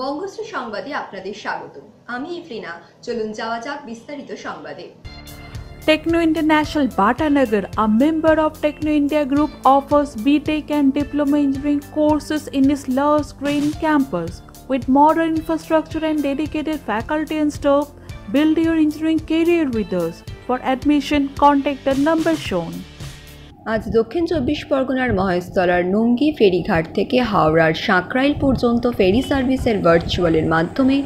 বঙ্গশ্রী সংবাদে আপনাদের স্বাগত। আমি ইফরিনা। চলুন যাওয়া যাক বিস্তারিত সংবাদে। Techno International Bhatanagar, a member of Techno India Group, offers BTech and Diploma Engineering courses in its lush green campus. With modern infrastructure and dedicated faculty and staff, build your engineering career with us. For admission, contact the number shown. আজ দক্ষিণ চব্বিশ পরগনার মহেশতলার নুঙ্গি ফেরিঘাট থেকে হাওড়ার সাঁকরাইল পর্যন্ত ফেরি সার্ভিসের ভার্চুয়ালের মাধ্যমে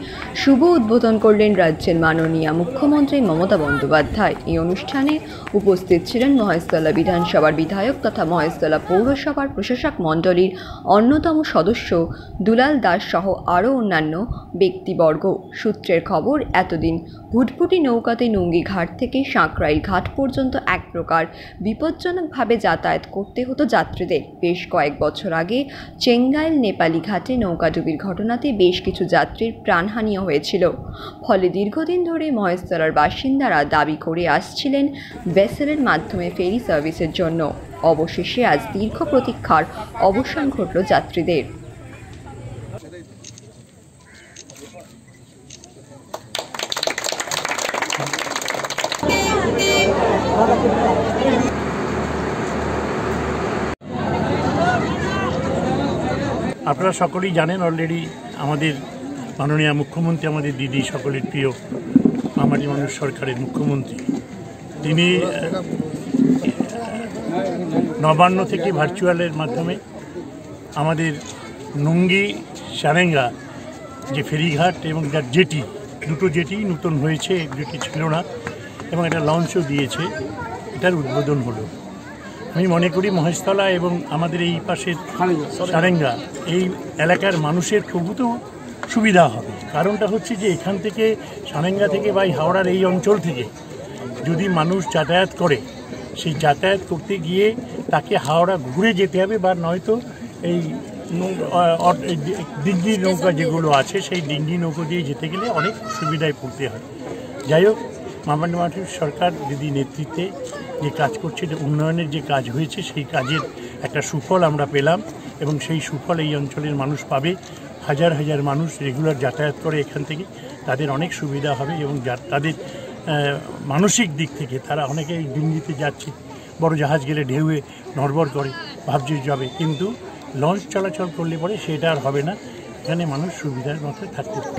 শুভ উদ্বোধন করলেন রাজ্যের মাননীয় মুখ্যমন্ত্রী মমতা বন্দ্যোপাধ্যায়। এই অনুষ্ঠানে উপস্থিত ছিলেন মহেশতলা বিধানসভার বিধায়ক তথা মহেশতলা পৌরসভার প্রশাসক মণ্ডলীর অন্যতম সদস্য দুলাল দাস সহ আরও অন্যান্য ব্যক্তিবর্গ। সূত্রের খবর, এতদিন ভুটভুটি নৌকাতে নুঙ্গি ঘাট থেকে সাঁকরাইল ঘাট পর্যন্ত এক প্রকার বিপজ্জনকভাবে যাতায়াত করতে হতো যাত্রীদের। বেশ কয়েক বছর আগে চেঙ্গাইল নেপালি ঘাটে নৌকাডুবির ঘটনাতে বেশ কিছু যাত্রীর প্রাণহানিও হয়েছিল। ফলে দীর্ঘদিন ধরে মহেশতলার বাসিন্দারা দাবি করে আসছিলেন ভেসেলের মাধ্যমে ফেরি সার্ভিসের জন্য। অবশেষে আজ দীর্ঘ প্রতীক্ষার অবসান ঘটল যাত্রীদের। আপনারা সকলেই জানেন, অলরেডি আমাদের মাননীয় মুখ্যমন্ত্রী, আমাদের দিদি, সকলের প্রিয় আমারই মানুষ সরকারের মুখ্যমন্ত্রী, তিনি নবান্ন থেকে ভার্চুয়ালের মাধ্যমে আমাদের নুঙ্গি সারেঙ্গা যে ফেরিঘাট এবং যার জেটি, দুটো জেটি নতুন হয়েছে, এক জেটি ছিল না, এবং একটা লঞ্চও দিয়েছে, এটার উদ্বোধন হলো। আমি মনে করি মহেশতলা এবং আমাদের এই পাশের সারেঙ্গা এই এলাকার মানুষের প্রভূত সুবিধা হবে। কারণটা হচ্ছে যে এখান থেকে সারেঙ্গা থেকে বা হাওড়ার এই অঞ্চল থেকে যদি মানুষ যাতায়াত করে, সেই যাতায়াত করতে গিয়ে তাকে হাওড়া ঘুরে যেতে হবে, বা নয়তো এই ডিঙ্গি নৌকা যেগুলো আছে সেই ডিঙ্গি নৌকা দিয়ে যেতে গেলে অনেক সুবিধায় পড়তে হয়। যাই হোক, মাননীয় সরকার দিদি নেতৃত্বে যে কাজ করছে, যে উন্নয়নের যে কাজ হয়েছে, সেই কাজের একটা সুফল আমরা পেলাম, এবং সেই সুফল এই অঞ্চলের মানুষ পাবে। হাজার হাজার মানুষ রেগুলার যাতায়াত করে এখান থেকে, তাদের অনেক সুবিধা হবে, এবং তাদের মানসিক দিক থেকে তারা অনেকেই ডিঙ্গিতে যাচ্ছে, বড় জাহাজ গেলে ঢেউয়ে নড়বড় করে, ভাবছে যাবে, কিন্তু লঞ্চ চলাচল করলে পরে সেটা আর হবে না, এখানে মানুষ সুবিধার মতো থাকতে পারে।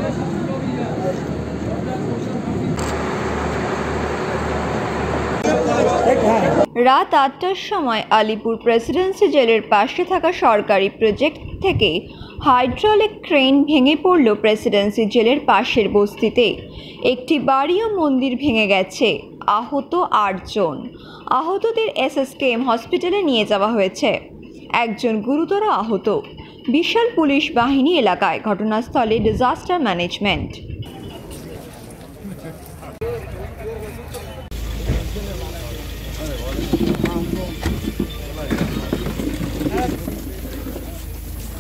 রাত ৮টার সময় আলিপুর প্রেসিডেন্সি জেলের পাশে থাকা সরকারি প্রজেক্ট থেকে হাইড্রোলিক ক্রেন ভেঙে পড়ল প্রেসিডেন্সি জেলের পাশের বস্তিতে। একটি বাড়ি ও মন্দির ভেঙে গেছে। আহত ৮ জন। আহতদের SSKM হসপিটালে নিয়ে যাওয়া হয়েছে। একজন গুরুতর আহত। বিশাল পুলিশ বাহিনী এলাকায়। ঘটনাস্থলে ডিজাস্টার ম্যানেজমেন্ট।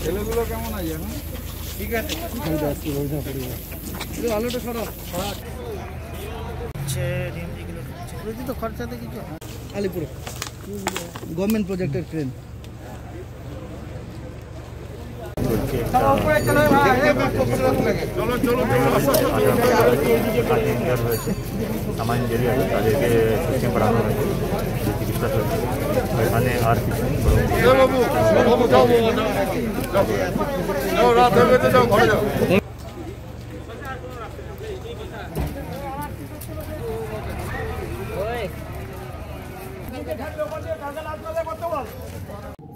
ছেলেগুলো কেমন আছে এখন? ঠিক আছে, আলোটা সরাও। তো খরচাতে কিছু আলিপুরে গভর্নমেন্ট প্রজেক্টের ট্রেন তাদেরকে পড়ানো হয়েছে, চিকিৎসা চলছে এখানে। আর কিছু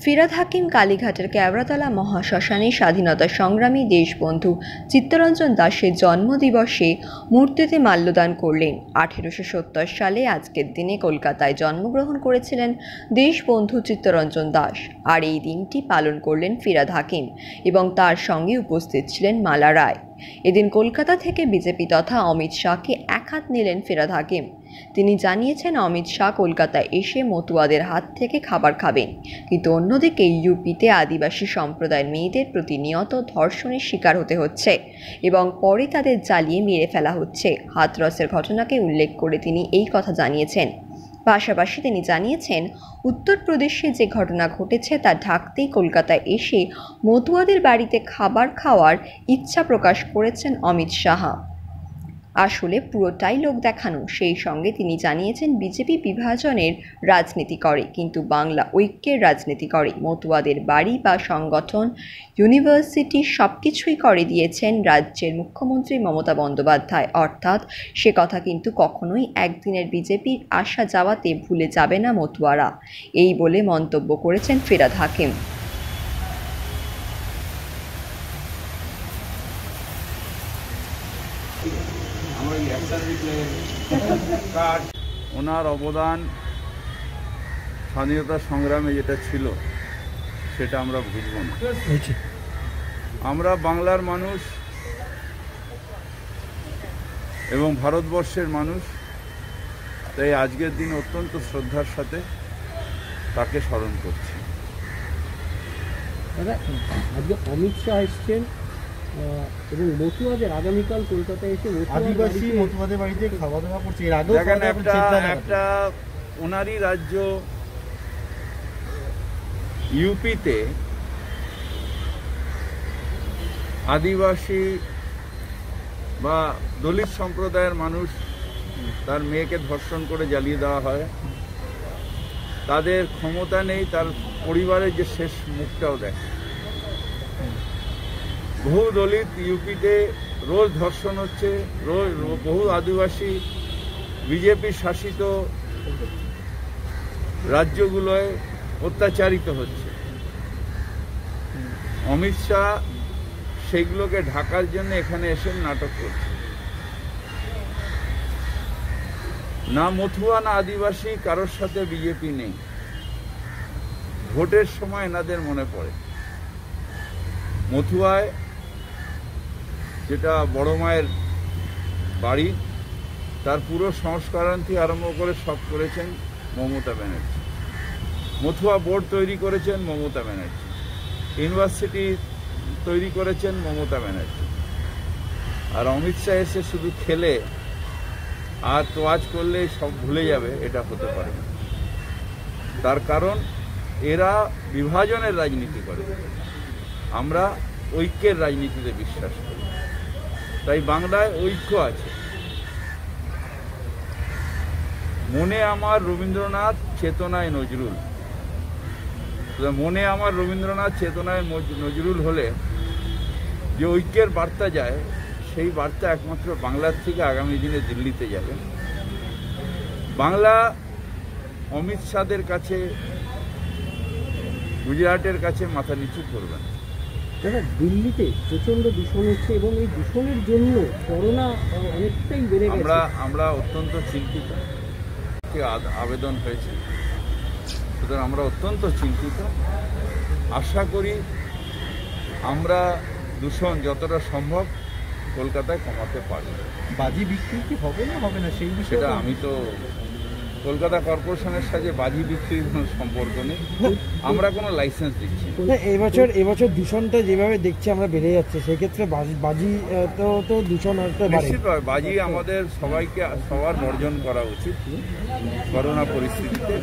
ফিরহাদ হাকিম কালীঘাটের কেওড়াতলা মহাশ্মশানে স্বাধীনতা সংগ্রামী দেশবন্ধু চিত্তরঞ্জন দাসের জন্মদিবসে মূর্তিতে মাল্যদান করলেন। 1870 সালে আজকের দিনে কলকাতায় জন্মগ্রহণ করেছিলেন দেশবন্ধু চিত্তরঞ্জন দাস, আর এই দিনটি পালন করলেন ফিরহাদ হাকিম, এবং তার সঙ্গে উপস্থিত ছিলেন মালা রায়। এদিন কলকাতা থেকে বিজেপি তথা অমিত শাহকে এক হাত নিলেন ফিরহাদ হাকিম। তিনি জানিয়েছেন অমিত শাহ কলকাতায় এসে মতুয়াদের হাত থেকে খাবার খাবেন, কিন্তু অন্যদিকে ইউপিতে আদিবাসী সম্প্রদায়ের মেয়েদের প্রতিনিয়ত ধর্ষণের শিকার হতে হচ্ছে এবং পরে তাদের জ্বালিয়ে মেরে ফেলা হচ্ছে। হাতরসের ঘটনাকে উল্লেখ করে তিনি এই কথা জানিয়েছেন। পাশাপাশি তিনি জানিয়েছেন, উত্তরপ্রদেশে যে ঘটনা ঘটেছে তা ঢাকতেই কলকাতায় এসে মতুয়াদের বাড়িতে খাবার খাওয়ার ইচ্ছা প্রকাশ করেছেন অমিত শাহ। আসলে পুরোটাই লোক দেখানো। সেই সঙ্গে তিনি জানিয়েছেন, বিজেপি বিভাজনের রাজনীতি করে, কিন্তু বাংলা ঐক্যের রাজনীতি করে। মতুয়াদের বাড়ি বা সংগঠন, ইউনিভার্সিটি সবকিছুই করে দিয়েছেন রাজ্যের মুখ্যমন্ত্রী মমতা বন্দ্যোপাধ্যায়। অর্থাৎ সে কথা কিন্তু কখনোই একদিনের বিজেপির আসা যাওয়াতে ভুলে যাবে না মতুয়ারা, এই বলে মন্তব্য করেছেন ফিরহাদ হাকিম। ওনার অবদান স্বাধীনতা সংগ্রামে যেটা ছিল সেটা আমরা ভুলব না। আমরা বাংলার মানুষ এবং ভারতবর্ষের মানুষ, তাই আজকের দিন অত্যন্ত শ্রদ্ধার সাথে তাকে স্মরণ করছি। দাদা, আজকে অমিত শাহ এসছেন এবং মতুয়াদের আগামীকাল কলকাতায় এসে আদিবাসী মতুয়াদের বাড়িতে খাওয়া দাওয়া করছে। এর আগেও দেখেন, একটা ওনারই রাজ্য ইউপিতে আদিবাসী বা দলিত সম্প্রদায়ের মানুষ তার মেয়েকে ধর্ষণ করে জ্বালিয়ে দেওয়া হয়। তাদের ক্ষমতা নেই তার পরিবারের যে শেষ মুখটাও দেখে। বহু দলিত ইউপিতে রোজ ধর্ষণ হচ্ছে, রোজ বহু আদিবাসী বিজেপি শাসিত রাজ্যগুলোয় অত্যাচারিত হচ্ছে। অমিত শাহ সেগুলোকে ঢাকার জন্য এখানে এসে নাটক করছে। না মথুয়া না আদিবাসী কারোর সাথে বিজেপি নেই। ভোটের সময় এনাদের মনে পড়ে মথুয়ায়, যেটা বড় মায়ের বাড়ি, তার পুরো সংস্কারান্তি আরম্ভ করে সব করেছেন মমতা ব্যানার্জি। মথুয়া বোর্ড তৈরি করেছেন মমতা ব্যানার্জি, ইউনিভার্সিটি তৈরি করেছেন মমতা ব্যানার্জি। আর অমিত শাহ এসে শুধু খেলে আর তোয়াজ করলে সব ভুলে যাবে, এটা হতে পারে না। তার কারণ এরা বিভাজনের রাজনীতি করে, আমরা ঐক্যের রাজনীতিতে বিশ্বাস করি। তাই বাংলায় ঐক্য আছে। মনে আমার রবীন্দ্রনাথ, চেতনায় নজরুল। মনে আমার রবীন্দ্রনাথ, চেতনায় নজরুল হলে যে ঐক্যের বার্তা যায়, সেই বার্তা একমাত্র বাংলার থেকে আগামী দিনে দিল্লিতে যাবে। বাংলা অমিত শাহের কাছে, গুজরাটের কাছে মাথা নিচু করবে না। দাদা, দিল্লিতে প্রচন্ড দূষণ হচ্ছে এবং এই দূষণের জন্য করোনা অনেকটাই বেড়ে গেছে। আমরা অত্যন্ত চিন্তিত। আবেদন হয়েছে, সুতরাং আমরা অত্যন্ত চিন্তিত। আশা করি আমরা দূষণ যতটা সম্ভব কলকাতায় কমাতে পারব। বাজি বিক্রি কি হবে না হবে না সেই বিষয়ে সেটা আমি তো, কলকাতা কর্পোরেশনের সাথে বাজি বিক্রির কোনো সম্পর্ক নেই, আমরা কোনো লাইসেন্স দিচ্ছি না। এবছর দূষণটা যেভাবে দেখছি আমরা বেড়ে যাচ্ছে, সেক্ষেত্রে বাজি তো দূষণ নিশ্চিতভাবে বাজি আমাদের সবার বর্জন করা উচিত করোনা পরিস্থিতিতে।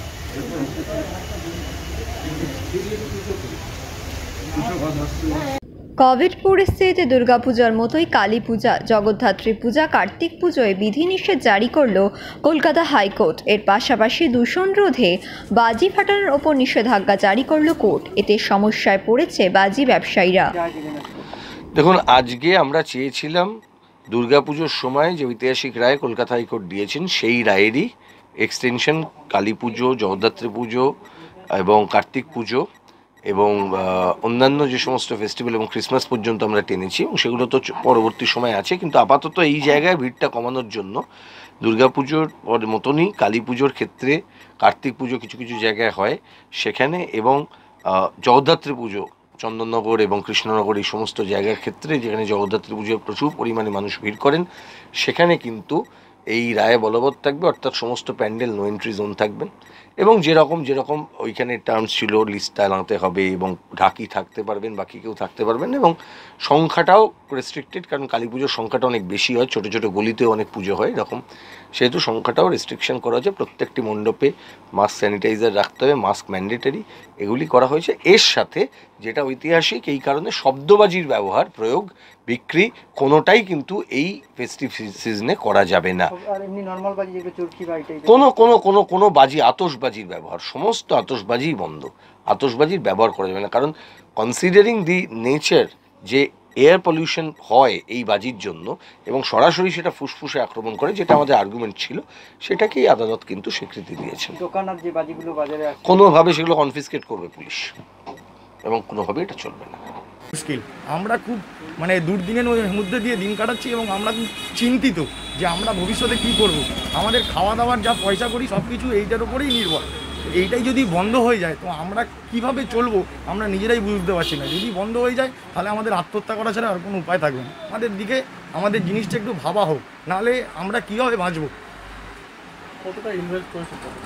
কোভিড পরিস্থিতিতে দুর্গাপূজার মতোই কালী পূজা, জগদ্ধাত্রী পূজা, কার্তিক পুজোয় বিধিনিষেধ জারি করল কলকাতা হাইকোর্ট। এর পাশাপাশি দূষণ রোধে বাজি ফাটানোর ওপর নিষেধাজ্ঞা জারি করল কোর্ট। এতে সমস্যায় পড়েছে বাজি ব্যবসায়ীরা। দেখুন, আজকে আমরা চেয়েছিলাম দুর্গাপুজোর সময় যে ঐতিহাসিক রায় কলকাতা হাইকোর্ট দিয়েছেন, সেই রায়েরই এক্সটেনশন কালী পুজো, জগদ্ধাত্রী পুজো এবং কার্তিক পুজো এবং অন্যান্য যে সমস্ত ফেস্টিভ্যাল এবং ক্রিসমাস পর্যন্ত আমরা টেনেছি, এবং সেগুলো তো পরবর্তী সময় আছে। কিন্তু আপাতত এই জায়গায় ভিড়টা কমানোর জন্য দুর্গাপুজোর মতনই কালী পুজোর ক্ষেত্রে, কার্তিক পুজো কিছু কিছু জায়গায় হয় সেখানে, এবং জগদ্ধাত্রী পুজো চন্দননগর এবং কৃষ্ণনগর এই সমস্ত জায়গার ক্ষেত্রে, যেখানে জগদ্ধাত্রী পুজোর প্রচুর পরিমাণে মানুষ ভিড় করেন, সেখানে কিন্তু এই রায় বলবৎ থাকবে। অর্থাৎ সমস্ত প্যান্ডেল নো এন্ট্রি জোন থাকবেন, এবং যেরকম ওইখানে টার্মস ছিল, লিস্ট আনাতে হবে এবং ঢাকি থাকতে পারবেন, বাকি কেউ থাকতে পারবেন, এবং সংখ্যাটাও রেস্ট্রিক্টেড, কারণ কালী পুজোর সংখ্যাটা অনেক বেশি হয়, ছোটো ছোটো গলিতেও অনেক পুজো হয় এরকম, সেহেতু সংখ্যাটাও রেস্ট্রিকশন করা হয়েছে। প্রত্যেকটি মণ্ডপে মাস্ক স্যানিটাইজার রাখতে হবে, মাস্ক ম্যান্ডেটারি, এগুলি করা হয়েছে। এর সাথে যেটা ঐতিহাসিক, এই কারণে শব্দবাজির ব্যবহার, প্রয়োগ, বিক্রি কোনোটাই কিন্তু এই ফেস্টিভ সিজনে করা যাবে না। কোনো বাজি, আতশবাজির ব্যবহার, সমস্ত আতশবাজিই বন্ধ, আতশবাজির ব্যবহার করা যাবে না। কারণ কনসিডারিং দি নেচার যে এয়ার পলিউশন হয় এই বাজির জন্য, এবং সরাসরি সেটা ফুসফুসে আক্রমণ করে, যেটা আমাদের আর্গুমেন্ট ছিল, সেটাকেই আদালত কিন্তু স্বীকৃতি দিয়েছেন। কোনোভাবে সেগুলো কনফিসকেট করবে পুলিশ, এবং কোনোভাবে এটা চলবে না। মুশকিল, আমরা খুব মানে দুর্দিনের মধ্যে দিয়ে দিন কাটাচ্ছি, এবং আমরা খুব চিন্তিত যে আমরা ভবিষ্যতে কি করব। আমাদের খাওয়া দাওয়ার যা পয়সা করি সব কিছু এইটার উপরেই নির্ভর। এইটাই যদি বন্ধ হয়ে যায় তো আমরা কিভাবে চলবো আমরা নিজেরাই বুঝতে পারছি না। যদি বন্ধ হয়ে যায় তাহলে আমাদের আত্মহত্যা করা ছাড়া আর কোনো উপায় থাকবে না। আমাদের জিনিসটা একটু ভাবা হোক, নাহলে আমরা কীভাবে বাঁচবো।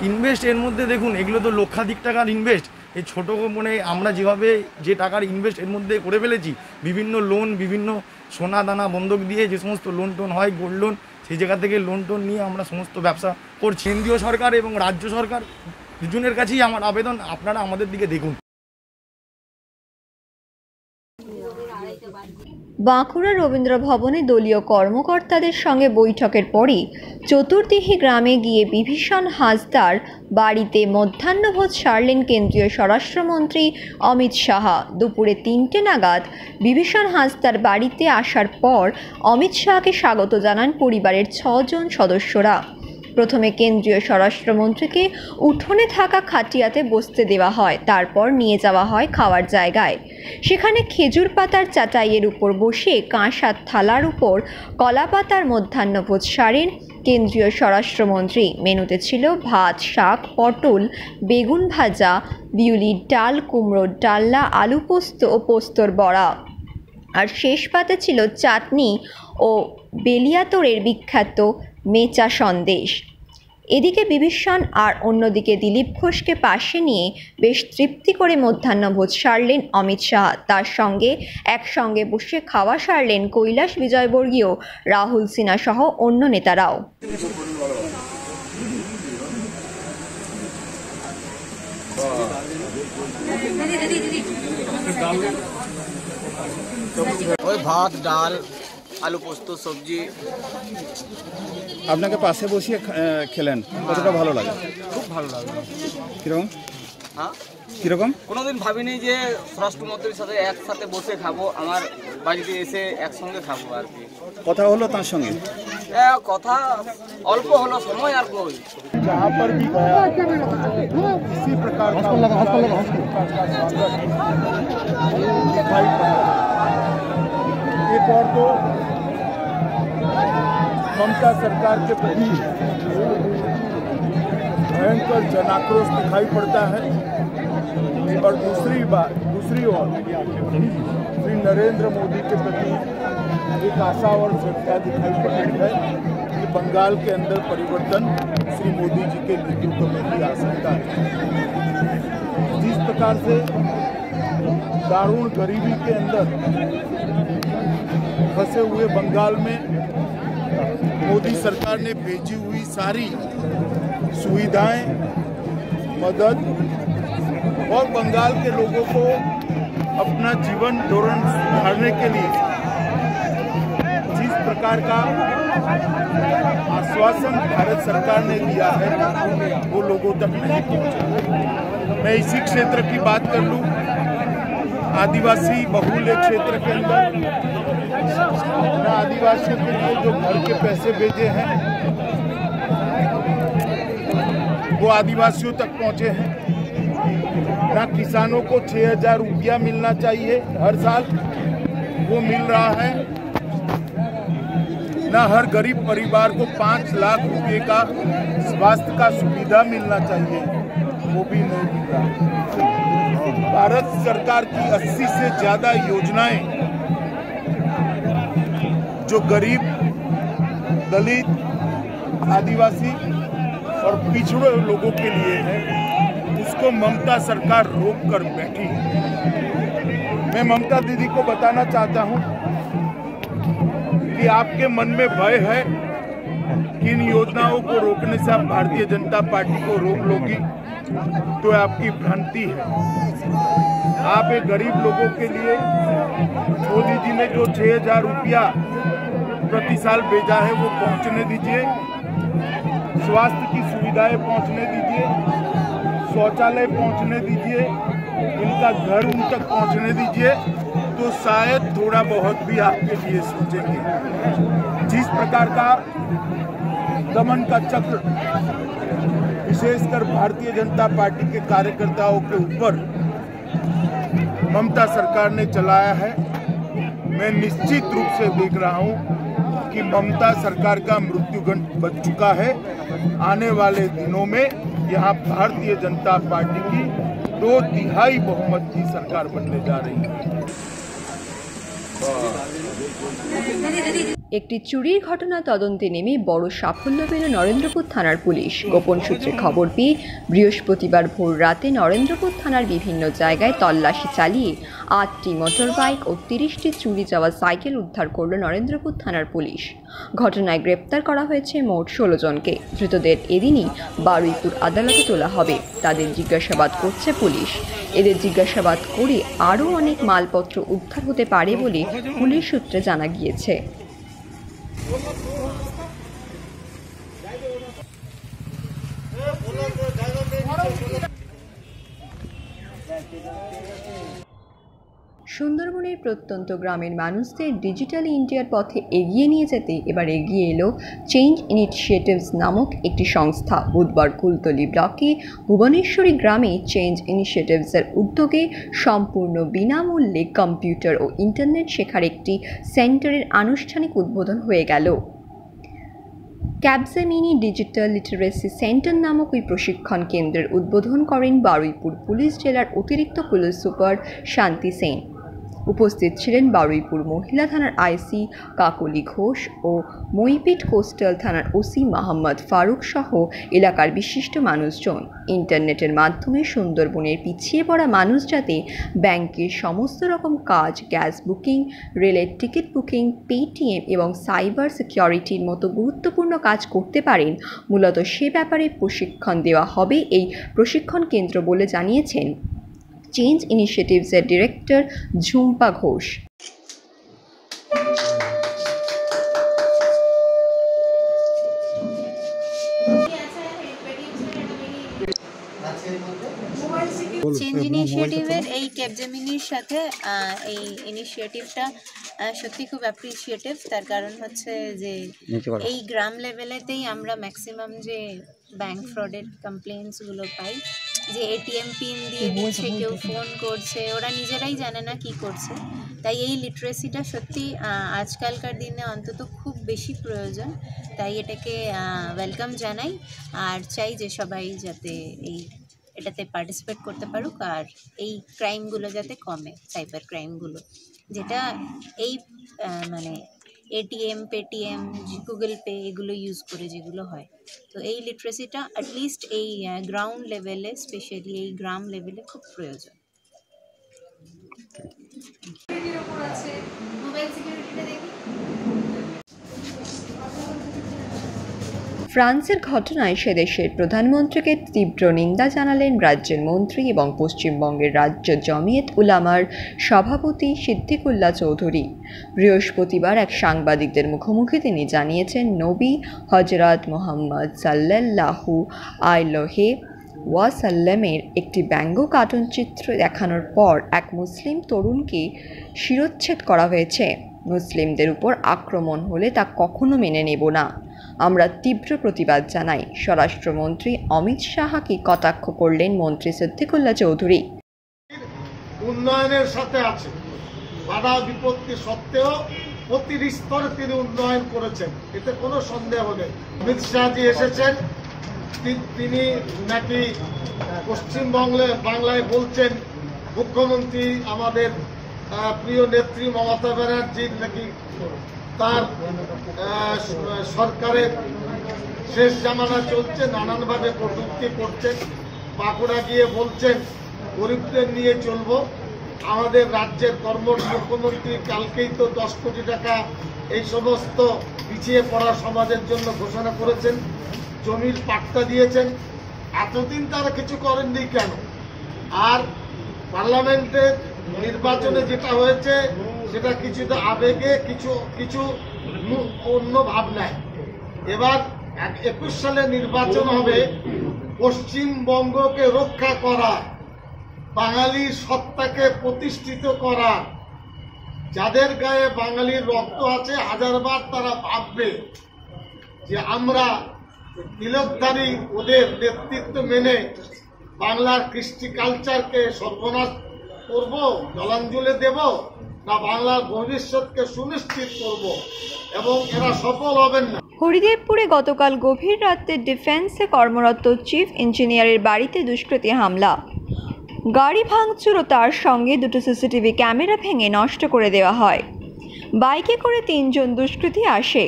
ইনভেস্ট এর মধ্যে দেখুন, এগুলো তো লক্ষাধিক টাকার ইনভেস্ট। এই ছোটো মানে আমরা যেভাবে যে টাকার ইনভেস্ট এর মধ্যে করে ফেলেছি, বিভিন্ন লোন, বিভিন্ন সোনা দানা বন্ধক দিয়ে যে সমস্ত লোন টোন হয়, গোল্ড লোন, সেই জায়গা থেকে লোন টোন নিয়ে আমরা সমস্ত ব্যবসা করছি। কেন্দ্রীয় সরকার এবং রাজ্য সরকার দুজনের কাছেই আমার আবেদন, আপনারা আমাদের দিকে দেখুন। বাঁকুড়া রবীন্দ্র ভবনে দলীয় কর্মকর্তাদের সঙ্গে বৈঠকের পরই চতুর্দিহি গ্রামে গিয়ে বিভীষণ হাঁসদার বাড়িতে মধ্যাহ্নভোজ সারলেন কেন্দ্রীয় স্বরাষ্ট্রমন্ত্রী অমিত শাহ। দুপুরে 3টে নাগাদ বিভীষণ হাঁসদার বাড়িতে আসার পর অমিত শাহকে স্বাগত জানান পরিবারের 6 জন সদস্যরা। প্রথমে কেন্দ্রীয় স্বরাষ্ট্রমন্ত্রীকে উঠোনে থাকা খাটিয়াতে বসতে দেওয়া হয়, তারপর নিয়ে যাওয়া হয় খাওয়ার জায়গায়। সেখানে খেজুর পাতার চাটাইয়ের উপর বসে কাঁসার থালার উপর কলা পাতার মধ্যাহ্নভোজ সারেন কেন্দ্রীয় স্বরাষ্ট্রমন্ত্রী। মেনুতে ছিল ভাত, শাক, পটল, বেগুন ভাজা, বিউলির ডাল, কুমড়োর ডালনা, আলু পোস্ত ও পোস্তর বড়া, আর শেষ পাতে ছিল চাটনি ও বেলিয়াতরের বিখ্যাত মেচা সন্দেশ। এদিকে বিভীষণ আর অন্যদিকে দিলীপ ঘোষকে পাশে নিয়ে বেশ তৃপ্তি করে মধ্যাহ্নভোজ সারলেন অমিত শাহ। তার সঙ্গে একসঙ্গে বসে খাওয়া সারলেন কৈলাস বিজয়বর্গীয়, রাহুল সিনহা সহ অন্য নেতারাও। ওই ভাত, ডাল, আলু পোস্ত, সবজি। আপনাকে পাশে বসিয়ে খেলেন, কতটা ভালো লাগে? খুব ভালো লাগে। কীরকম? হ্যাঁ, কীরকম? কোনোদিন ভাবিনি যে স্বরাষ্ট্রমন্ত্রীর সাথে একসাথে বসে খাবো, আমার বাড়িতে এসে একসঙ্গে খাবো আর কি। কথা হলো তার সঙ্গে? কথা অল্প হলো, সময় আর কই। जहाँ पर भी गया इसी प्रकार का दिखाई पड़ा। एक और तो ममता सरकार के प्रति भयंकर जनाक्रोश दिखाई पड़ता है, और दूसरी ओर श्री नरेंद्र मोदी के प्रति एक आशा और श्रद्धा दिखाई पड़ती है कि बंगाल के अंदर परिवर्तन श्री मोदी जी के नेतृत्व में भी आ सकता है। जिस प्रकार से दारुण गरीबी के अंदर फंसे हुए बंगाल में मोदी सरकार ने भेजी हुई सारी सुविधाएं, मदद और बंगाल के लोगों को अपना जीवन धोरण सुधारने के लिए जिस प्रकार का आश्वासन भारत सरकार ने दिया है वो लोगों तक नहीं पहुंचा। मैं इसी क्षेत्र की बात कर लूं, आदिवासी बहुल क्षेत्र के अंदर आदिवासियों के लिए जो घर के पैसे भेजे हैं वो आदिवासियों तक पहुंचे हैं। ना किसानों को 6,000 रुपया मिलना चाहिए हर साल, वो मिल रहा है। ना हर गरीब परिवार को 5 लाख रुपए का स्वास्थ्य का सुविधा मिलना चाहिए, वो भी नहीं मिल रहा। भारत सरकार की 80 से ज्यादा योजनाएं जो गरीब, दलित, आदिवासी और पिछड़े लोगों के लिए है, उसको ममता सरकार रोक कर बैठी है। मैं ममता दीदी को बताना चाहता हूं कि आपके मन में भय है कि इन योजनाओं को रोकने से आप भारतीय जनता पार्टी को रोक लोगी, तो आपकी भ्रांति है। आप एक गरीब लोगों के लिए मोदी जी ने जो 6,000 रुपया प्रति साल भेजा है वो पहुंचने दीजिए, स्वास्थ्य की सुविधाएं पहुंचने दीजिए, शौचालय पहुंचने दीजिए, इनका घर उन तक पहुंचने दीजिए, तो शायद थोड़ा बहुत भी आपके लिए सोचेंगे। जिस प्रकार का दमन का चक्र विशेषकर भारतीय जनता पार्टी के कार्यकर्ताओं के ऊपर ममता सरकार ने चलाया है, मैं निश्चित रूप से देख रहा हूं कि ममता सरकार का मृत्युगंड बच चुका है। आने वाले दिनों में यहां भारतीय जनता पार्टी की 2/3 बहुमत की सरकार बनने जा रही है। একটি চুরির ঘটনা তদন্তে নেমে বড় সাফল্য পেল নরেন্দ্রপুর থানার পুলিশ। গোপন সূত্রে খবর পেয়ে বৃহস্পতিবার ভোর রাতে নরেন্দ্রপুর থানার বিভিন্ন জায়গায় তল্লাশি চালিয়ে 8টি মোটরবাইক ও 30টি চুরি যাওয়া সাইকেল উদ্ধার করল নরেন্দ্রপুর থানার পুলিশ। ঘটনায় গ্রেপ্তার করা হয়েছে মোট 16 জনকে। ধৃতদের এদিনই বারুইপুর আদালতে তোলা হবে। তাদের জিজ্ঞাসাবাদ করছে পুলিশ। এদের জিজ্ঞাসাবাদ করে আরও অনেক মালপত্র উদ্ধার হতে পারে বলে পুলিশ সূত্রে জানা গিয়েছে। সুন্দরবনের প্রত্যন্ত গ্রামের মানুষদের ডিজিটাল ইন্ডিয়ার পথে এগিয়ে নিয়ে যেতে এবার এগিয়ে এলো চেঞ্জ ইনিশিয়েটিভস নামক একটি সংস্থা। বুধবার কুলতলি ব্লকে ভুবনেশ্বরী গ্রামে চেঞ্জ ইনিশিয়েটিভসের উদ্যোগে সম্পূর্ণ বিনামূল্যে কম্পিউটার ও ইন্টারনেট শেখার একটি সেন্টারের আনুষ্ঠানিক উদ্বোধন হয়ে গেল। ক্যাবজেমিনি ডিজিটাল লিটারেসি সেন্টার নামক ওই প্রশিক্ষণ কেন্দ্রের উদ্বোধন করেন বারুইপুর পুলিশ জেলার অতিরিক্ত পুলিশ সুপার শান্তি সেন। উপস্থিত ছিলেন বারুইপুর মহিলা থানার আইসি কাকলি ঘোষ ও মইপিট কোস্টাল থানার ওসি মোহাম্মদ ফারুক সহ এলাকার বিশিষ্ট মানুষজন। ইন্টারনেটের মাধ্যমে সুন্দরবনের পিছিয়ে পড়া মানুষ যাতে ব্যাংকের সমস্ত রকম কাজ, গ্যাস বুকিং, রেলের টিকিট বুকিং, পেটিএম এবং সাইবার সিকিউরিটির মতো গুরুত্বপূর্ণ কাজ করতে পারেন, মূলত সে ব্যাপারে প্রশিক্ষণ দেওয়া হবে এই প্রশিক্ষণ কেন্দ্র বলে জানিয়েছেন চেঞ্জ ইনিশিয়েটিভসের ডিরেক্টর ঝুম্পা ঘোষ। চেঞ্জ ইনিশিয়েটিভের এই ক্যাবজেমিনির সাথে এই ইনিশিয়েটিভটা সত্যি খুব অ্যাপ্রিসিয়েটিভ। তার কারণ হচ্ছে যে এই গ্রাম লেভেলেতেই আমরা ম্যাক্সিমাম যে ব্যাংক ফ্রডের কমপ্লেন্টসগুলো পাই, যে এটিএম পিন দিয়ে দিচ্ছে, কেউ ফোন করছে, ওরা নিজেরাই জানে না কি করছে। তাই এই লিটারেসিটা সত্যি আজকালকার দিনে অন্তত খুব বেশি প্রয়োজন। তাই এটাকে ওয়েলকাম জানাই আর চাই যে সবাই যাতে এটাতে পার্টিসিপেট করতে পারুক আর এই ক্রাইমগুলো যাতে কমে, সাইবার ক্রাইমগুলো, যেটা এই মানে এটিএম, পেটিএম, গুগল পে এগুলো ইউজ করে যেগুলো হয়। তো এই লিটারেসিটা অ্যাটলিস্ট এই গ্রাউন্ড লেভেলে, স্পেশালি এই গ্রাম লেভেলে খুব প্রয়োজন। মোবাইল সিকিউরিটিটা দেখি। ফ্রান্সের ঘটনায় সে দেশের প্রধানমন্ত্রীকে তীব্র নিন্দা জানালেন রাজ্যের মন্ত্রী এবং পশ্চিমবঙ্গের রাজ্য জমিয়ত উলামার সভাপতি সিদ্দিকুল্লাহ চৌধুরী। বৃহস্পতিবার এক সাংবাদিকদের মুখোমুখি তিনি জানিয়েছেন, নবী হজরত মোহাম্মদ সাল্লাল্লাহু আলাইহি ওয়াসাল্লামের একটি ব্যঙ্গ কার্টুন চিত্র দেখানোর পর এক মুসলিম তরুণকে শিরচ্ছেদ করা হয়েছে। মুসলিমদের উপর আক্রমণ হলে তা কখনো মেনে নেব না। আমরা তীব্র প্রতিবাদ জানাই। স্বরাষ্ট্রমন্ত্রী অমিত শাহকে কটাক্ষ করলেন মন্ত্রী সিদ্দিকুল্লাহ চৌধুরী। উন্নয়নের সাথে আছে, বাধা বিপত্তি সত্ত্বেও প্রতিটি স্তরে তিনি উন্নয়ন করেছেন, এতে কোনো সন্দেহ নেই। অমিত শাহজি এসেছেন, তিনি নাকি বাংলায় বলছেন মুখ্যমন্ত্রী আমাদের প্রিয় নেত্রী মমতা ব্যানার্জির নাকি তার সরকারের শেষ জামানা চলছে, নানানভাবে কটূক্তি করছেন। বাঁকুড়া গিয়ে বলছেন গরিবদের নিয়ে চলবো, আমাদের রাজ্যের কর্মঠ মুখ্যমন্ত্রী কালকেই তো 10 কোটি টাকা এই সমস্ত পিছিয়ে পড়া সমাজের জন্য ঘোষণা করেছেন, জমির পাট্টা দিয়েছেন। এতদিন তারা কিছু করেননি কেন? আর পার্লামেন্টের নির্বাচনে যেটা হয়েছে সেটা কিছুটা আবেগে, কিছু অন্য ভাবনায়। এবার 21 সালে নির্বাচন হবে পশ্চিমবঙ্গকে রক্ষা করা, বাঙালির সত্তাকে প্রতিষ্ঠিত করা। যাদের গায়ে বাঙালির রক্ত আছে হাজারবার তারা ভাববে যে আমরা তিলকধারী ওদের নেতৃত্ব মেনে বাংলার কৃষ্টি কালচারকে সর্বনাশ করব, জলাঞ্জলি দেব, না বাংলার ভবিষ্যৎকে সুনিশ্চিত করব, এবং এরা সফল হবেন না। হরিদেবপুরে গতকাল গভীর রাতে ডিফেন্সে কর্মরত চিফ ইঞ্জিনিয়ারের বাড়িতে দুষ্কৃতী হামলা, গাড়ি ভাঙচুর ও তার সঙ্গে দুটো সিসিটিভি ক্যামেরা ভেঙে নষ্ট করে দেওয়া হয়। বাইকে করে 3 জন দুষ্কৃতী আসে,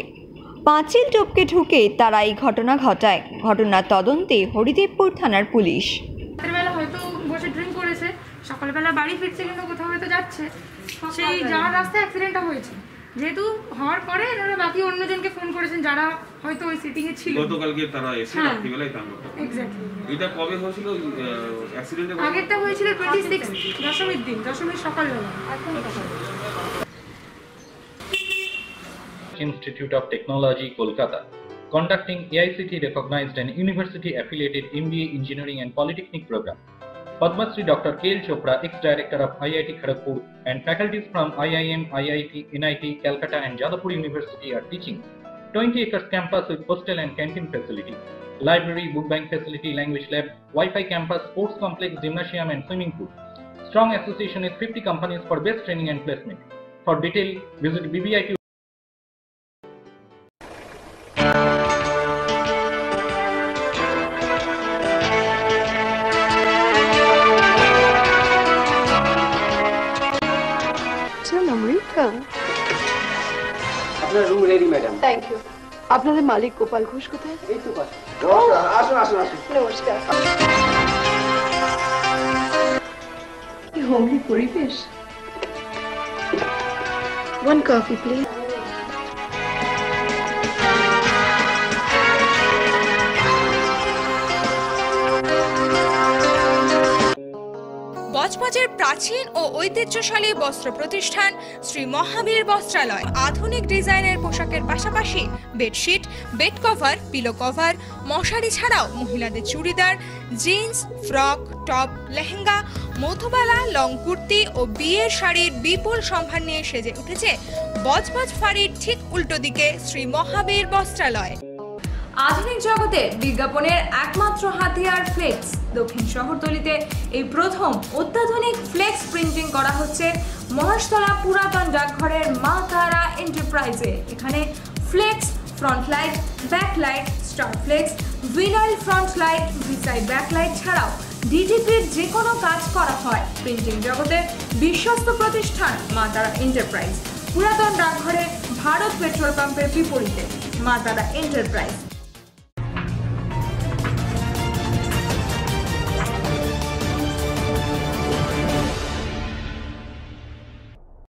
পাঁচিল টপকে ঢুকে তারা এই ঘটনা ঘটায়। ঘটনার তদন্তে হরিদেবপুর থানার পুলিশ। রাতেরবেলা হয়তো বসে ড্রিঙ্ক করেছে, সকালবেলা বাড়ি ফিরছে কিন্তু কোথাও হয়তো যাচ্ছে, সেই যাওয়ার রাস্তায় অ্যাক্সিডেন্টটা হয়েছে। যেহেতু হওয়ার পরে এনারা বাকি অন্যজনকে ফোন করেছেন যারা হয়তো ওই সিটিং এ ছিল। গতকালকে তারা এসে রাত্রিবেলায় কাণ্ডটা। এক্স্যাক্টলি। এটা কবে হয়েছিল অ্যাক্সিডেন্ট? আগেরটা হয়েছিল 26 দশমীর দিন, দশমীর সকালবেলা। Institute of Technology, Kolkata, conducting AICT recognized and university affiliated MBA Engineering and Polytechnic program. Padma Shri Dr. K.L. Chopra, ex-director of IIT Kharagpur, and faculties from IIM, IIT, NIT, Calcutta and Jadavpur University are teaching 20 acres campus with hostel and canteen facility, library, book bank facility, language lab, Wi-Fi campus, sports complex, gymnasium and swimming pool. Strong association with 50 companies for best training and placement. For detail, visit BBIT. আপনার room ready madam. Thank you. আপনাদের মালিক গোপাল ঘোষ কোথায়? এই তো পাশে। আসুন আসুন আসুন। নমস্কার। কি হোমলি পরিবেশ। One coffee please. বজবজের প্রাচীন ও ঐতিহ্যশালী বস্ত্র প্রতিষ্ঠান শ্রী মহাবীর বস্ত্রালয় আধুনিক ডিজাইনের পোশাকের পাশাপাশি bedsheet, bed cover, pillow cover, মশারি ছাড়াও মহিলাদের churidar, jeans, frock, top, lehenga, Madhubala, long kurti ও বিয়ের শাড়ির বিপুল সম্ভার নিয়ে সেজে উঠেছে বজবজ ফাঁড়ির ঠিক উল্টো দিকে শ্রী মহাবীর বস্ত্রালয়। আধুনিক জগতে বিজ্ঞাপনের একমাত্র হাতিয়ার ফ্লেক্স। দক্ষিণ শহরতলিতে এই প্রথম অত্যাধুনিক ফ্লেক্স প্রিন্টিং করা হচ্ছে মহেশতলা পুরাতন ডাকঘরের মা তারা এন্টারপ্রাইজে। এখানে flex, front light, back light, star flex, vinyl front light, ভিসাইড ব্যাক লাইট ছাড়াও ডিটিপির যে কোনো কাজ করা হয়। প্রিন্টিং জগতের বিশ্বস্ত প্রতিষ্ঠান মা তারা এন্টারপ্রাইজ, পুরাতন ডাকঘরে ভারত পেট্রোল পাম্পের বিপরীতে মা তারা এন্টারপ্রাইজ।